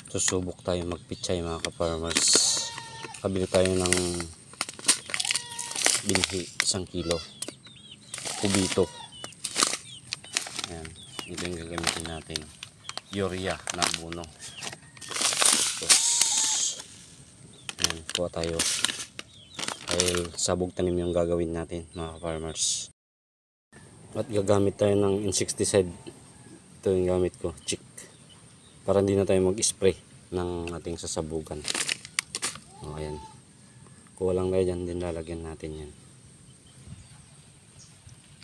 Susubok tayo magpichay mga ka-farmers. Kabili tayo ng binhi 1 kilo kubito. Ayan, ito yung gagamitin natin, urea na abono. Tapos ayan, kuha tayo dahil sabog tanim yung gagawin natin mga farmers. At gagamit tayo ng insecticide. Ito yung gamit ko, chick, para hindi na tayo mag-spray ng ating sasabugan. O ayan, kuha lang tayo dyan, din lalagyan natin yan.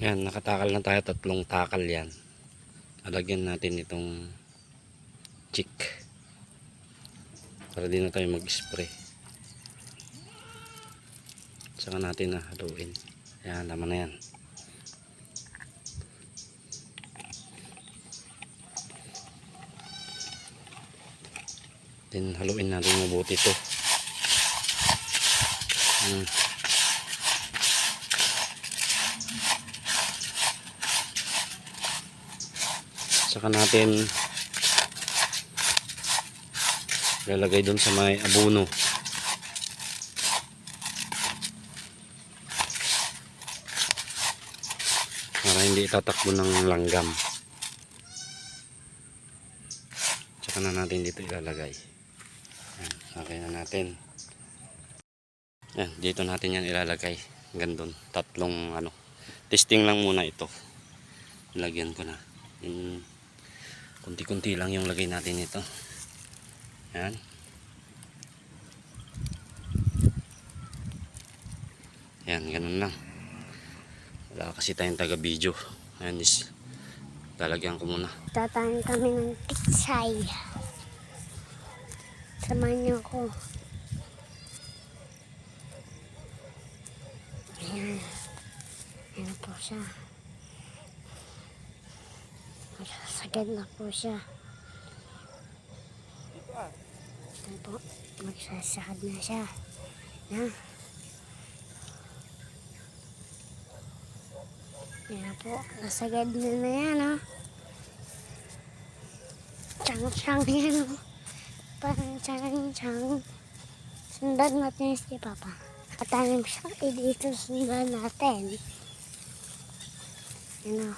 Ayan, nakatakal na tayo, 3 takal yan. Lalagyan natin itong chick para di na tayo mag-spray. Saka natin haluin. Ayan, tama na yan. Then haluin natin mabuti ito. Saka natin lalagay doon sa may abono. Para hindi itatakbo ng langgam. Saka na natin dito ilalagay. Okay na natin. Yan, dito natin yan ilalagay. Hanggang doon. 3 testing lang muna ito. Lagyan ko na. Kunti-kunti lang yung lagay natin ito. Yan. Yan, ganun lang. Wala kasi tayong taga-video. Ayan, lalagyan ko muna. Tatayin kami ng pichay. Samahan niyo ako. Ayan. Ayan po siya. Magsasagad na po siya. Ayan po. Magsasagad na siya. Ayan. Ayan po. Nasagad na yan, oh. Chang-chang yan, oh. Parang chang-chang. Sundan natin si Papa. Katanim siya. Dito sundan natin. Ano.